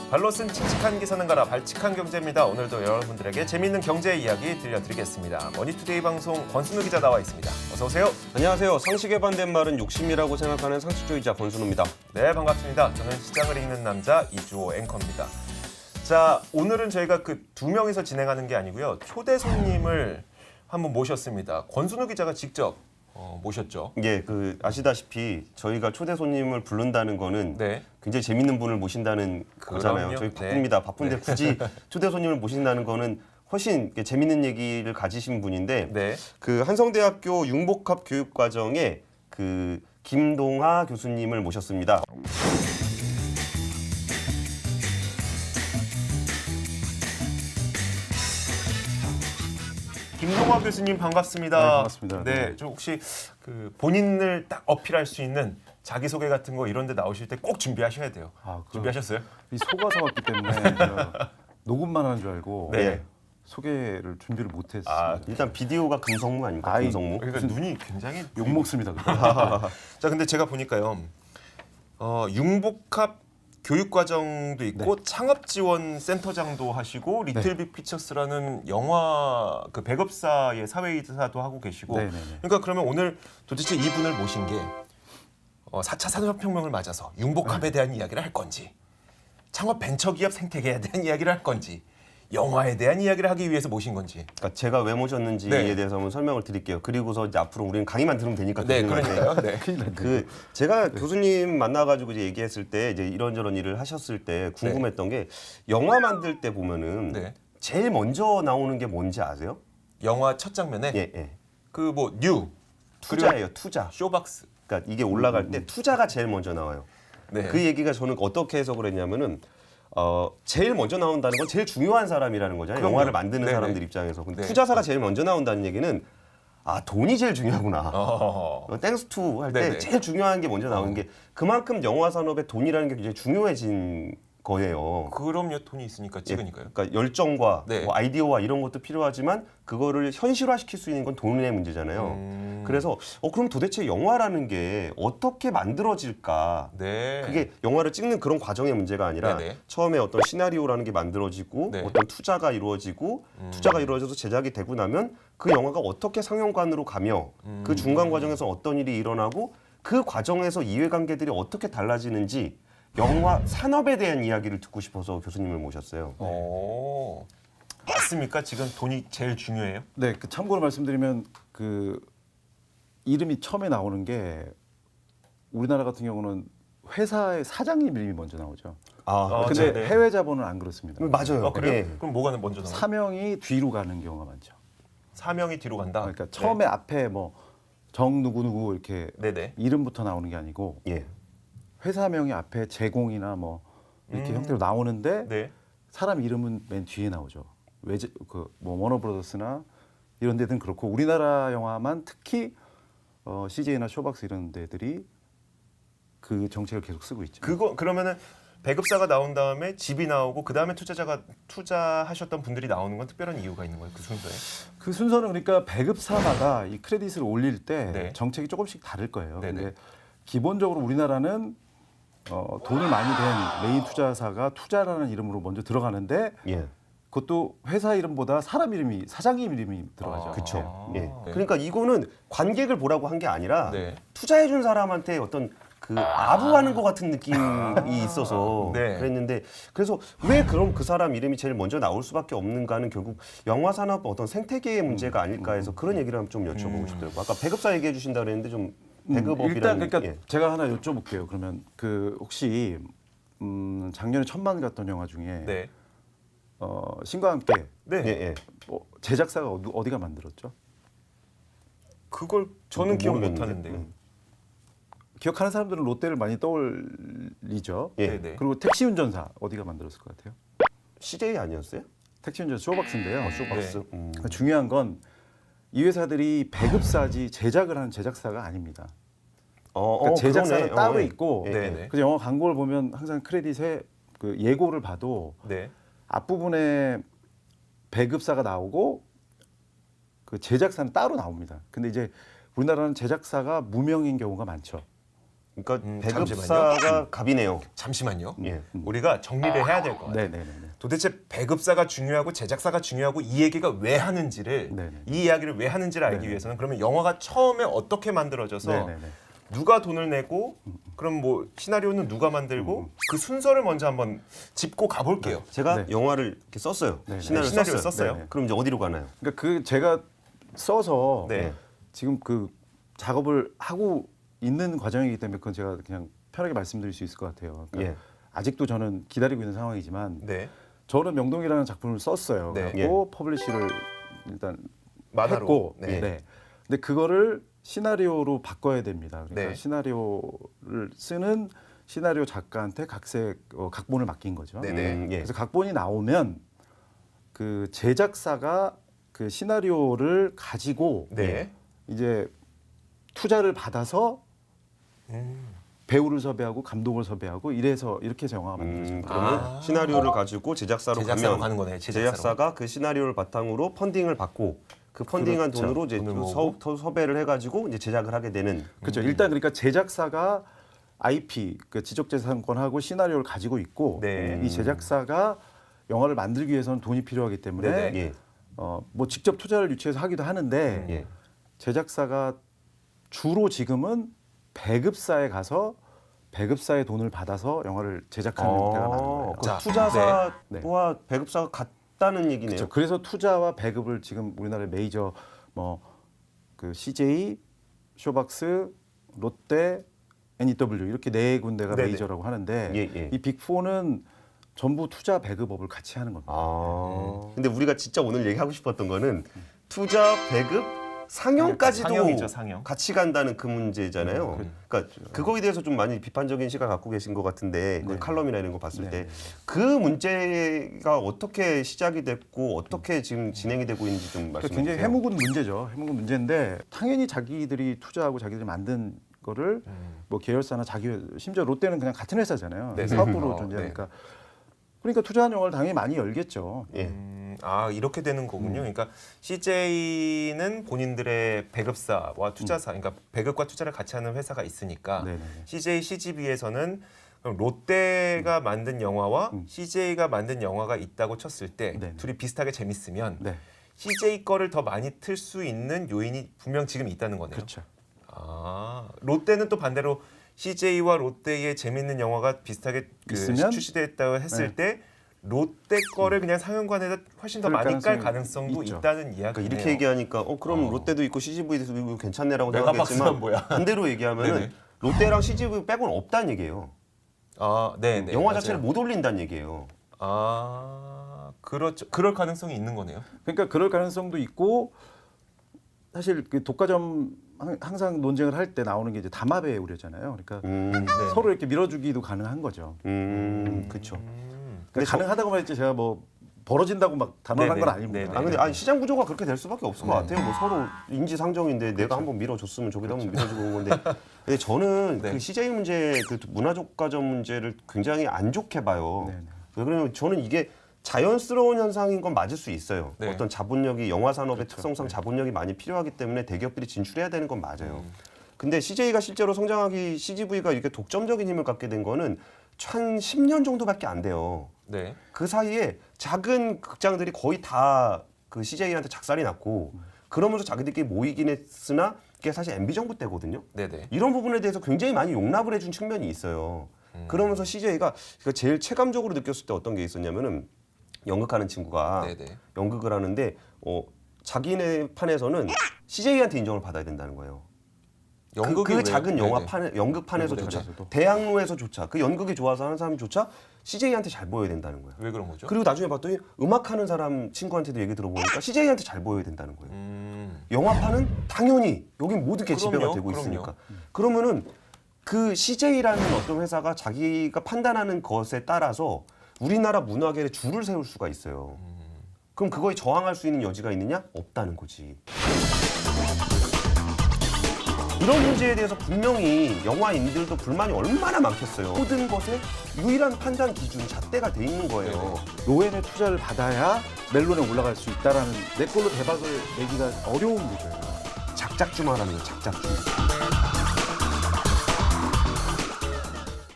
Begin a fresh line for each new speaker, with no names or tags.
발로 쓴 칙칙한 기사는 가라 발칙한 경제입니다. 오늘도 여러분들에게 재미있는 경제 이야기 들려드리겠습니다. 머니투데이 방송 권순우 기자 나와 있습니다. 어서 오세요.
안녕하세요. 상식에 반대말은 욕심이라고 생각하는 상식주의자 권순우입니다.
네, 반갑습니다. 저는 시장을 읽는 남자 이주호 앵커입니다. 자, 오늘은 저희가 그 두 명이서 진행하는 게 아니고요. 초대 손님을 한번 모셨습니다. 권순우 기자가 직접 모셨죠.
예, 아시다시피 저희가 초대 손님을 부른다는 거는
네.
굉장히 재밌는 분을 모신다는 거잖아요. 저희 바쁩니다.
네.
바쁜데
네.
굳이 초대 손님을 모신다는 거는 훨씬 재밌는 얘기를 가지신 분인데
네.
그 한성대학교 융복합 교육과정의 그 김동하 교수님을 모셨습니다.
김동하 교수님 반갑습니다.
네, 반갑습니다.
네, 저 혹시 그 본인을 딱 어필할 수 있는 자기소개 같은 거 이런 데 나오실 때 꼭 준비하셔야 돼요. 준비하셨어요?
이 속아서 왔기 때문에 제가 녹음만 하는 줄 알고
네.
소개를 준비를 못했습니다.
아,
일단 비디오가 금성무 아닙니까?
아이,
금성무.
그러니까 눈이 굉장히
욕 먹습니다.
자, 근데 제가 보니까요. 융복합 교육과정도 있고 창업지원센터장도 하시고 리틀빅 피처스라는 영화 그 배급사의 사회이사도 하고 계시고
네네네.
그러니까 그러면 오늘 도대체 이분을 모신 게 4차 산업혁명을 맞아서 융복합에 대한 이야기를 할 건지 창업 벤처기업 생태계에 대한 이야기를 할 건지 영화에 대한 이야기를 하기 위해서 모신 건지.
그러니까 제가 왜 모셨는지에
네.
대해서 한번 설명을 드릴게요. 그리고서 이제 앞으로 우리는 강의만 들으면 되니까.
네,
교수님한테.
그러니까요. 네.
제가 교수님 만나가지고 이제 얘기했을 때 이제 이런저런 일을 하셨을 때 궁금했던 게 영화 만들 때 보면은
네.
제일 먼저 나오는 게 뭔지 아세요?
영화 첫 장면에
예, 예.
그 뭐 뉴
투자예요, 투자.
쇼박스.
그러니까 이게 올라갈 때 투자가 제일 먼저 나와요.
네.
그 얘기가 저는 어떻게 해석을 했냐면은 제일 먼저 나온다는 건 제일 중요한 사람이라는 거잖아요.
그럼요.
영화를 만드는
네네.
사람들 입장에서. 근데
네.
투자사가 제일 먼저 나온다는 얘기는 돈이 제일 중요하구나. 땡스 투 할 때
네네.
제일 중요한 게 먼저 나오는 게 그만큼 영화 산업에 돈이라는 게 굉장히 중요해진 거예요.
그럼요, 돈이 있으니까 찍으니까요.
그러니까 열정과
네.
뭐 아이디어와 이런 것도 필요하지만 그거를 현실화시킬 수 있는 건 돈의 문제잖아요. 그래서 그럼 도대체 영화라는 게 어떻게 만들어질까?
네.
그게 영화를 찍는 그런 과정의 문제가 아니라
네네.
처음에 어떤 시나리오라는 게 만들어지고
네.
어떤 투자가 이루어지고 투자가 이루어져서 제작이 되고 나면 그 영화가 어떻게 상영관으로 가며 그 중간 과정에서 어떤 일이 일어나고 그 과정에서 이해관계들이 어떻게 달라지는지 영화 산업에 대한 이야기를 듣고 싶어서 교수님을 모셨어요.
맞습니까? 지금 돈이 제일 중요해요?
네, 그 참고로 말씀드리면 그 이름이 처음에 나오는 게 우리나라 같은 경우는 회사의 사장님 이름이 먼저 나오죠. 근데
네.
해외 자본은 안 그렇습니다.
맞아요.
그래요?
예.
그럼 뭐가 먼저 나와요?
사명이 뒤로 가는 경우가 많죠.
사명이 뒤로 간다?
그러니까 처음에 앞에 뭐 정 누구 이렇게
네네.
이름부터 나오는 게 아니고
예.
회사명이 앞에 제공이나 뭐 이렇게 형태로 나오는데
네.
사람 이름은 맨 뒤에 나오죠. 뭐 워너브라더스나 이런 데든 그렇고 우리나라 영화만 특히 CJ나 쇼박스 이런 데들이 그 정책을 계속 쓰고 있죠.
그러면은 배급사가 나온 다음에 집이 나오고 그 다음에 투자하셨던 분들이 나오는 건 특별한 이유가 있는 거예요? 그 순서에?
그 순서는 그러니까 배급사마다 이 크레딧을 올릴 때
네.
정책이 조금씩 다를 거예요.
네네.
근데 기본적으로 우리나라는 돈을 많이 된 메인 투자사가 투자라는 이름으로 먼저 들어가는데
예.
그것도 회사 이름보다 사장님 이름이 들어가죠.
그렇죠. 예.
네.
그러니까 이거는 관객을 보라고 한 게 아니라
네.
투자해 준 사람한테 어떤 아부하는 것 같은 느낌이 있어서
네.
그랬는데 그래서 왜 그럼 그 사람 이름이 제일 먼저 나올 수밖에 없는가는 결국 영화 산업 어떤 생태계의 문제가 아닐까 해서 그런 얘기를 한번 좀 여쭤보고 싶더라고요. 아까 배급사 얘기해 주신다 그랬는데 좀 배급업이라는
일단 그러니까
예.
제가 하나 여쭤볼게요. 그러면 그 혹시 작년에 천만 갔던 영화 중에
네.
신과 함께
네.
예, 예.
제작사가 어디가 만들었죠?
그걸 저는 기억 못
모르겠는데.
하는데요.
기억하는 사람들은 롯데를 많이 떠올리죠.
예.
네네.
그리고 택시 운전사 어디가 만들었을 것 같아요?
CJ 아니었어요?
택시 운전사 쇼박스인데요.
쇼박스.
그러니까 중요한 건 이 회사들이 배급사지 제작을 하는 제작사가 아닙니다. 그러니까 제작사는
그러네.
따로
예.
있고
예, 예.
네네.
그래서 영화 광고를 보면 항상 크레딧에 그 예고를 봐도
네.
앞부분에 배급사가 나오고 그 제작사는 따로 나옵니다. 근데 이제 우리나라는 제작사가 무명인 경우가 많죠.
그러니까
잠시만요.
배급사가 갑이네요.
잠시만요.
예.
우리가 정리를 해야 될 것 같아요.
네네네.
도대체 배급사가 중요하고 제작사가 중요하고 이 얘기가 왜 하는지를
네네.
이 이야기를 왜 하는지를 알기
네네.
위해서는 그러면 영화가 처음에 어떻게 만들어져서
네네네.
누가 돈을 내고 그럼 뭐 시나리오는 누가 만들고 그 순서를 먼저 한번 짚고 가볼게요.
제가
네.
영화를 이렇게 썼어요.
네, 네.
시나리오를
썼어요.
네, 네.
그럼 이제 어디로 가나요?
그러니까 그 제가 써서
네.
지금 그 작업을 하고 있는 과정이기 때문에 그건 제가 그냥 편하게 말씀드릴 수 있을 것 같아요. 그러니까
예.
아직도 저는 기다리고 있는 상황이지만
네.
저는 명동이라는 작품을 썼어요.
네.
그리고 퍼블리시를 일단
만화로.
했고,
네.
네. 근데 그거를 시나리오로 바꿔야 됩니다. 그러니까
네.
시나리오를 쓰는 시나리오 작가한테 각본을 맡긴 거죠.
네네.
예.
그래서 각본이 나오면 그 제작사가 그 시나리오를 가지고
네.
이제 투자를 받아서
음.
배우를 섭외하고 감독을 섭외하고 이렇게 해서 영화가 만들어집니다.
그러면
아.
시나리오를 가지고 제작사로
제작사로
가면
가는 거네.
제작사가 그 시나리오를 바탕으로 펀딩을 받고 그 펀딩한
그렇죠.
돈으로 이제
돈을
또
모으고.
섭외를 해가지고 이제 제작을 하게 되는.
그렇죠. 일단 그러니까 제작사가 IP, 그 지적재산권하고 시나리오를 가지고 있고
네.
이 제작사가 영화를 만들기 위해서는 돈이 필요하기 때문에
네네.
예.
뭐 직접 투자를 유치해서 하기도 하는데
예.
제작사가 주로 지금은 배급사에 가서 배급사의 돈을 받아서 영화를 제작하는 형태가 많은 거예요.
그
자,
투자사와
네.
배급사가 같다는 얘기네요.
그렇죠. 그래서 투자와 배급을 지금 우리나라의 메이저 그 CJ, 쇼박스, 롯데, NEW 이렇게 네 군데가
네네.
메이저라고 하는데
예, 예.
이 빅4는 전부 투자 배급업을 같이 하는 겁니다.
근데 우리가 진짜 오늘 얘기하고 싶었던 거는 투자, 배급, 상영까지도
상영이죠, 상영.
같이 간다는 그 문제잖아요. 그러니까 그거에 대해서 좀 많이 비판적인 시각 갖고 계신 것 같은데 그
네.
칼럼이나 이런 거 봤을
네.
때 그 문제가 어떻게 시작이 됐고 어떻게 지금 진행이 되고 있는지 좀
그러니까
말씀해 주세요.
굉장히 해묵은 문제죠. 해묵은 문제인데 당연히 자기들이 투자하고 자기들이 만든 거를 뭐 계열사나 심지어 롯데는 그냥 같은 회사잖아요.
네,
사업부로
네.
존재하니까 그러니까 투자한 영화를 당연히 많이 열겠죠.
예.
이렇게 되는 거군요. 그러니까 CJ는 본인들의 배급사와 투자사, 그러니까 배급과 투자를 같이 하는 회사가 있으니까
네네네.
CJ, CGV에서는 그럼 롯데가 만든 영화와 CJ가 만든 영화가 있다고 쳤을 때
네네.
둘이 비슷하게 재밌으면
네,
CJ 거를 더 많이 틀 수 있는 요인이 분명 지금 있다는 거네요.
그렇죠.
롯데는 또 반대로 CJ와 롯데의 재밌는 영화가 비슷하게
있으면?
출시됐다고 했을
네.
때 롯데 거를 그냥 상영관에다 훨씬 더
그럴
많이 깔
가능성이
가능성도
있죠.
있다는 이야기네요.
이렇게 얘기하니까 그럼 롯데도 있고 CGV도 있고 괜찮네라고
메가박스는
생각했지만
뭐야?
반대로 얘기하면은
네네.
롯데랑 CGV 빼고는 없다는 얘기예요.
네,
영화
맞아요.
자체를 못 올린다는 얘기예요.
그렇죠. 그럴 가능성이 있는 거네요.
그러니까 그럴 가능성도 있고 사실 그 독과점 항상 논쟁을 할 때 나오는 게 이제 담합의 우려잖아요. 그러니까
네.
서로 이렇게 밀어주기도 가능한 거죠.
그렇죠.
근데 가능하다고 했지 제가 뭐 벌어진다고 막 단언한
네네.
건 아닙니다.
네네.
근데 시장 구조가 그렇게 될 수밖에 없을 것 같아요. 뭐 서로 인지상정인데 내가 한번 밀어줬으면 저기도 한번 밀어주고 온 건데. 근데 저는
네.
그 CJ 문제, 그 문화적 과점 문제를 굉장히 안 좋게 봐요.
네네.
왜 그러냐면 저는 이게 자연스러운 현상인 건 맞을 수 있어요.
네.
어떤 자본력이 영화 산업의 특성상 자본력이 많이 필요하기 때문에 대기업들이 진출해야 되는 건 맞아요. 근데 CJ가 실제로 성장하기 CGV가 이렇게 독점적인 힘을 갖게 된 거는 한 10년 정도밖에 안 돼요.
네.
그 사이에 작은 극장들이 거의 다 그 CJ한테 작살이 났고 그러면서 자기들끼리 모이긴 했으나 그게 사실 MB 정부 때거든요.
네네.
이런 부분에 대해서 굉장히 많이 용납을 해준 측면이 있어요. 그러면서 CJ가 제일 체감적으로 느꼈을 때 어떤 게 있었냐면은 연극하는 친구가
네네.
연극을 하는데 자기네 판에서는 CJ한테 인정을 받아야 된다는 거예요.
연극이
그
왜요?
작은 영화
네네.
판에 연극판에서조차
연극에서도.
대학로에서조차 그 연극이 좋아서 하는 사람조차 CJ한테 잘 보여야 된다는 거예요.
왜 그런 거죠?
그리고 나중에 봤더니 음악하는 사람 친구한테도 얘기 들어보니까 CJ한테 잘 보여야 된다는 거예요. 영화판은 당연히 여긴 모든 게 지배가
그럼요,
되고
그럼요.
있으니까. 그러면은 그 CJ라는 어떤 회사가 자기가 판단하는 것에 따라서 우리나라 문화계에 줄을 세울 수가 있어요. 그럼 그거에 저항할 수 있는 여지가 있느냐? 없다는 거지. 이런 문제에 대해서 분명히 영화인들도 불만이 얼마나 많겠어요. 모든 것에 유일한 판단 기준, 잣대가 돼 있는 거예요.
로엔의 투자를 받아야 멜론에 올라갈 수 있다라는 내 걸로 대박을 내기가 어려운 구조예요.
작작주만 하는 거예요, 작작주.